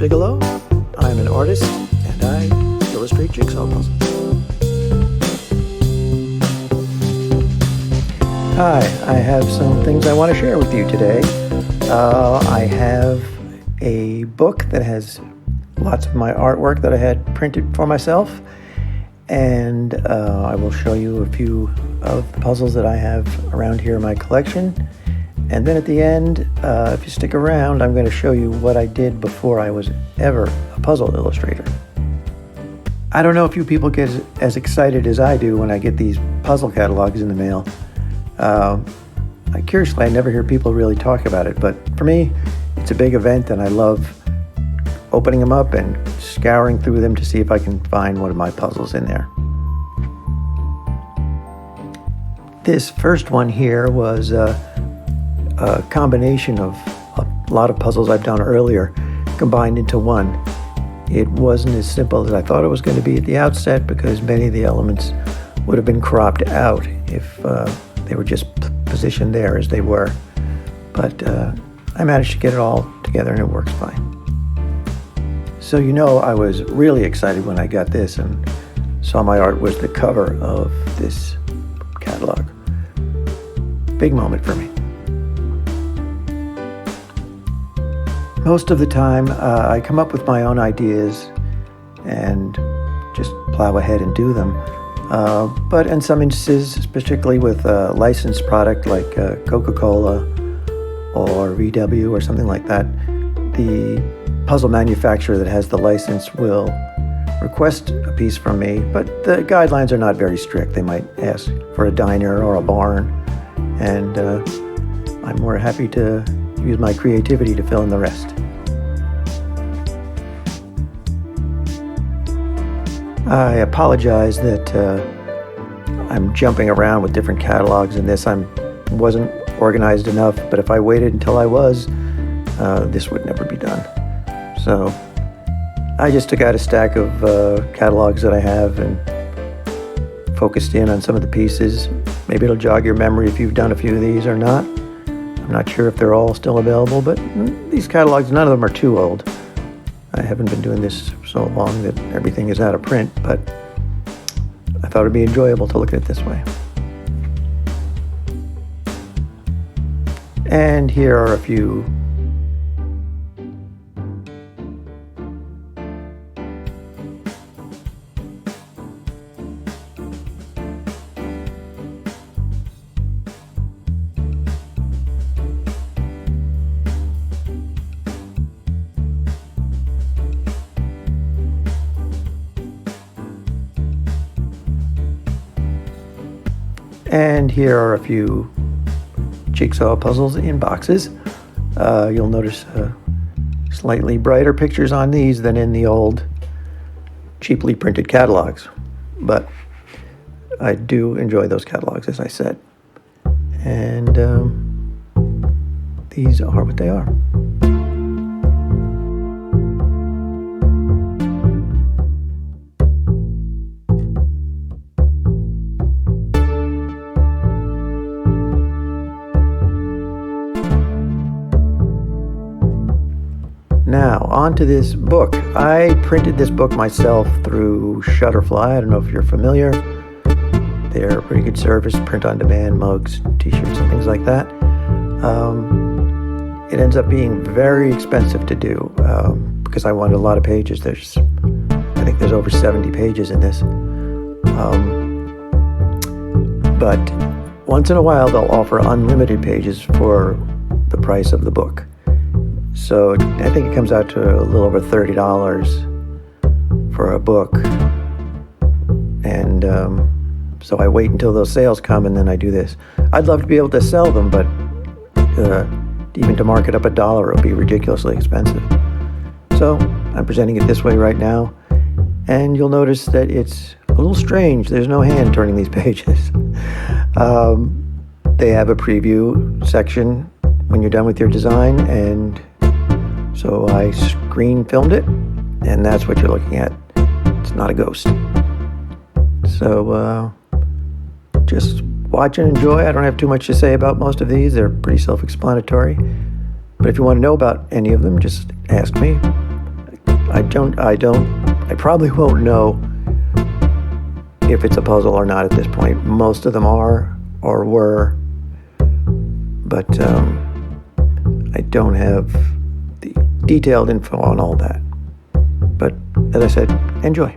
Bigelow. I'm an artist and I illustrate jigsaw puzzles. Hi, I have some things I want to share with you today. I have a book that has lots of my artwork that I had printed for myself, and I will show you a few of the puzzles that I have around here in my collection. And then at the end, if you stick around, I'm going to show you what I did before I was ever a puzzle illustrator. I don't know if you people get as excited as I do when I get these puzzle catalogs in the mail. Curiously, I never hear people really talk about it, but for me, it's a big event and I love opening them up and scouring through them to see if I can find one of my puzzles in there. This first one here was a combination of a lot of puzzles I've done earlier combined into one. It wasn't as simple as I thought it was going to be at the outset because many of the elements would have been cropped out if they were just positioned there as they were. But I managed to get it all together and it works fine. So I was really excited when I got this and saw my art was the cover of this catalog. Big moment for me. Most of the time, I come up with my own ideas and just plow ahead and do them. But in some instances, particularly with a licensed product like Coca-Cola or VW or something like that, the puzzle manufacturer that has the license will request a piece from me, but the guidelines are not very strict. They might ask for a diner or a barn, and I'm more happy to use my creativity to fill in the rest. I apologize that I'm jumping around with different catalogs in this. I wasn't organized enough, but if I waited until I was, this would never be done. So I just took out a stack of catalogs that I have and focused in on some of the pieces. Maybe it'll jog your memory if you've done a few of these or not. I'm not sure if they're all still available, but these catalogs, none of them are too old. I haven't been doing this so long that everything is out of print, but I thought it'd be enjoyable to look at it this way. And here are a few jigsaw puzzles in boxes. You'll notice slightly brighter pictures on these than in the old cheaply printed catalogs, but I do enjoy those catalogs, as I said, and these are what they are. Now, on to this book. I printed this book myself through Shutterfly. I don't know if you're familiar. They're a pretty good service, print on demand, mugs, t-shirts, and things like that. It ends up being very expensive to do because I wanted a lot of pages. I think there's over 70 pages in this. But once in a while, they'll offer unlimited pages for the price of the book. So I think it comes out to a little over $30 for a book. And so I wait until those sales come and then I do this. I'd love to be able to sell them, but even to mark it up $1, it would be ridiculously expensive. So I'm presenting it this way right now. And you'll notice that it's a little strange. There's no hand turning these pages. They have a preview section when you're done with your design, and so I screen filmed it, and that's what you're looking at. It's not a ghost. So just watch and enjoy. I don't have too much to say about most of these. They're pretty self-explanatory. But if you want to know about any of them, just ask me. I probably won't know if it's a puzzle or not at this point. Most of them are or were, but I don't have the detailed info on all that. But as I said, enjoy.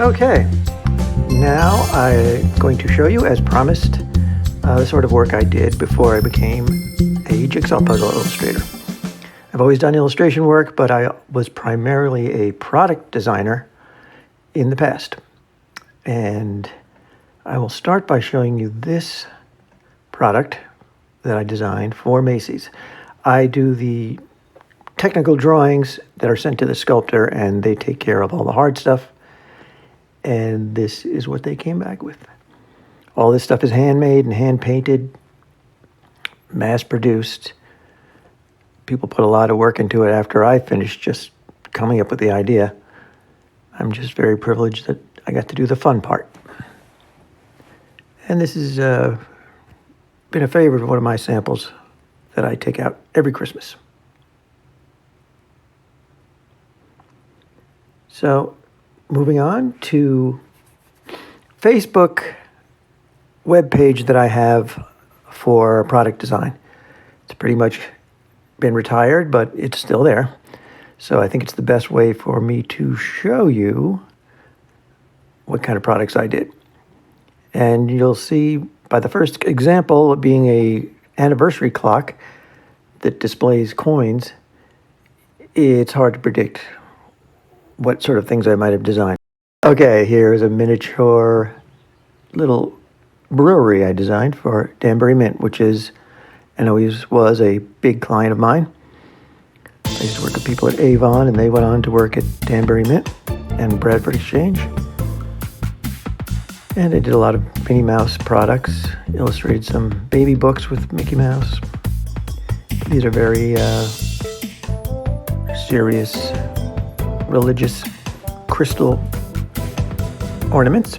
Okay, now I'm going to show you, as promised, the sort of work I did before I became a jigsaw puzzle illustrator. I've always done illustration work, but I was primarily a product designer in the past. And I will start by showing you this product that I designed for Macy's. I do the technical drawings that are sent to the sculptor, and they take care of all the hard stuff. And this is what they came back with. All this stuff is handmade and hand-painted, mass-produced. People put a lot of work into it after I finished just coming up with the idea. I'm just very privileged that I got to do the fun part. And this has been a favorite of one of my samples that I take out every Christmas. So, moving on to Facebook webpage that I have for product design. It's pretty much been retired, but it's still there. So I think it's the best way for me to show you what kind of products I did. And you'll see by the first example being a anniversary clock that displays coins, it's hard to predict what sort of things I might have designed. Okay, here's a miniature little brewery I designed for Danbury Mint, which is and always was a big client of mine. I used to work with people at Avon, and they went on to work at Danbury Mint and Bradford Exchange. And I did a lot of Minnie Mouse products, illustrated some baby books with Mickey Mouse. These are very serious, religious crystal ornaments.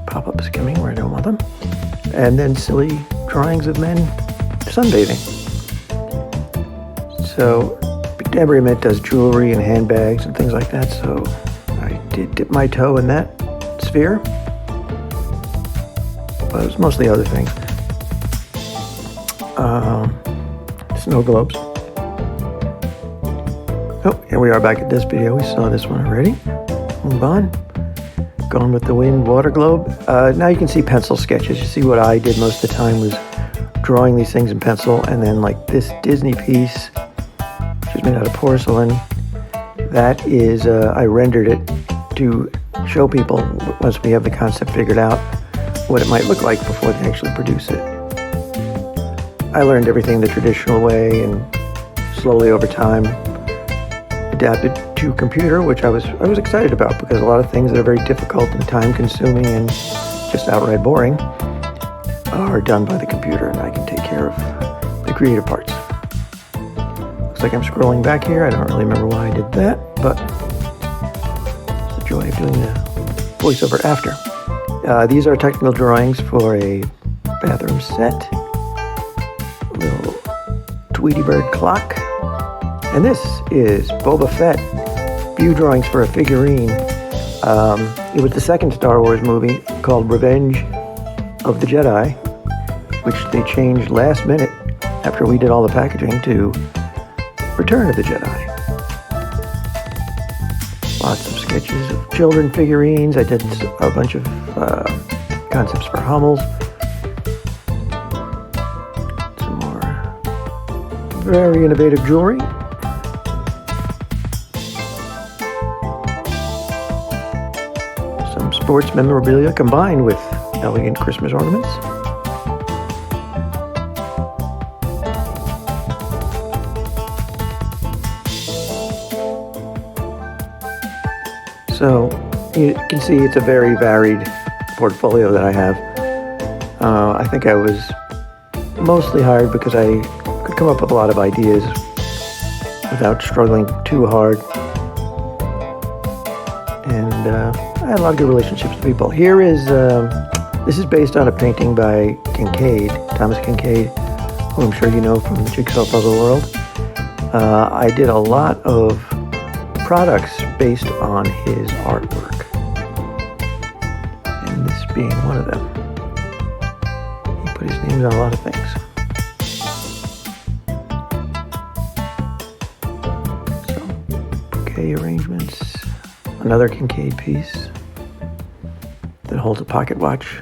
Pop-ups coming where I don't want them. And then silly drawings of men sunbathing. So Danbury Mint does jewelry and handbags and things like that, so I did dip my toe in that sphere. But it was mostly other things. Snow globes. Oh, here we are back at this video. We saw this one already. Move on. Gone with the Wind water globe. Now you can see pencil sketches. You see what I did most of the time was drawing these things in pencil, and then like this Disney piece, which is made out of porcelain. That is, I rendered it to show people, once we have the concept figured out, what it might look like before they actually produce it. I learned everything the traditional way, and slowly over time adapted to computer, which I was excited about, because a lot of things that are very difficult and time-consuming and just outright boring are done by the computer, and I can take care of the creative parts. Looks like I'm scrolling back here. I don't really remember why I did that, but it's the joy of doing the voiceover after. These are technical drawings for a bathroom set. Little Tweety Bird clock. And this is Boba Fett. View drawings for a figurine. It was the second Star Wars movie called Revenge of the Jedi, which they changed last minute after we did all the packaging to Return of the Jedi. Lots of sketches of children figurines. I did a bunch of concepts for Hummels. Some more very innovative jewelry. Some sports memorabilia combined with elegant Christmas ornaments. So you can see it's a very varied portfolio that I have. I think I was mostly hired because I could come up with a lot of ideas without struggling too hard. And I had a lot of good relationships with people. Here is, this is based on a painting by Kincaid, Thomas Kincaid, who I'm sure you know from the Jigsaw puzzle world. I did a lot of products based on his artwork, and this being one of them. He put his names on a lot of things. So, bouquet arrangements, another Kincaid piece that holds a pocket watch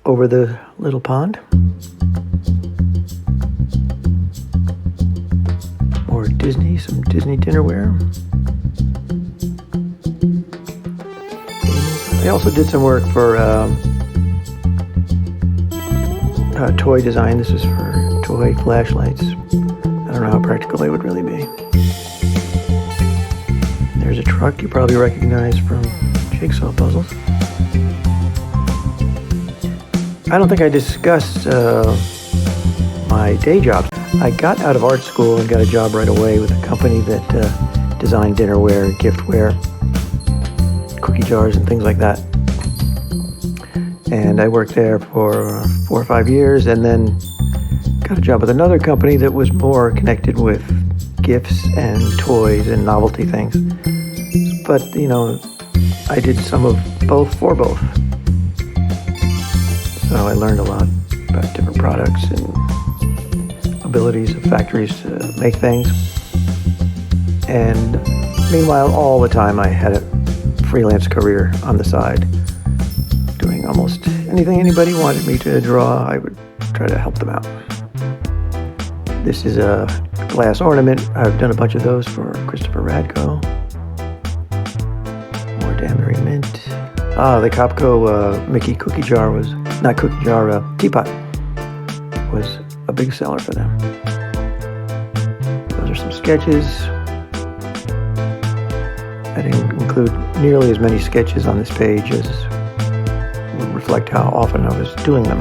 over the little pond. More Disney, some Disney dinnerware. I also did some work for toy design. This is for toy flashlights. I don't know how practical they would really be. There's a truck you probably recognize from Jigsaw puzzles. I don't think I discussed my day job. I got out of art school and got a job right away with a company that designed dinnerware, giftware, cookie jars, and things like that. And I worked there for 4 or 5 years, and then got a job with another company that was more connected with gifts and toys and novelty things. But, you know, I did some of both for both. So I learned a lot about different products and abilities of factories to make things. And meanwhile, all the time I had a freelance career on the side, doing almost anything anybody wanted me to draw. I would try to help them out. This is a glass ornament. I've done a bunch of those for Christopher Radko. More Danbury Mint. The Copco Mickey cookie jar was, not cookie jar, teapot. was a big seller for them. Those are some sketches. I didn't include nearly as many sketches on this page as would reflect how often I was doing them.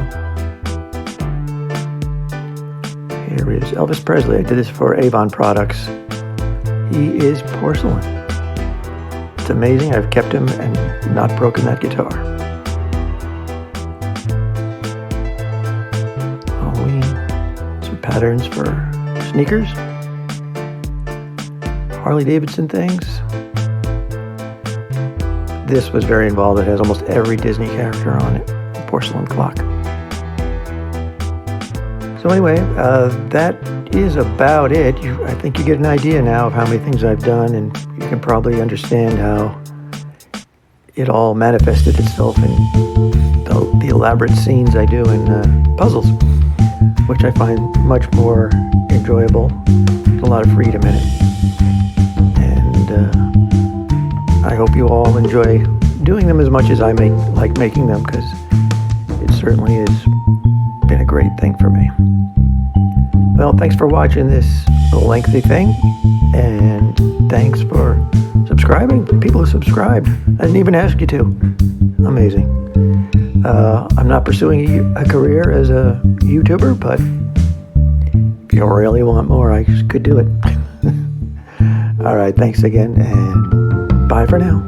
Here is Elvis Presley. I did this for Avon Products. He is porcelain. It's amazing. I've kept him and not broken that guitar. Halloween. Some patterns for sneakers. Harley Davidson things. This was very involved. It has almost every Disney character on it. A porcelain clock. So anyway, that is about it. I think you get an idea now of how many things I've done, and you can probably understand how it all manifested itself in the elaborate scenes I do in puzzles, which I find much more enjoyable. There's a lot of freedom in it. And I hope you all enjoy doing them as much as I like making them, because it certainly has been a great thing for me. Well, thanks for watching this lengthy thing, and thanks for subscribing. People who subscribed, I didn't even ask you to. Amazing. I'm not pursuing a career as a YouTuber, but if you really want more, I could do it. All right, thanks again, and bye for now.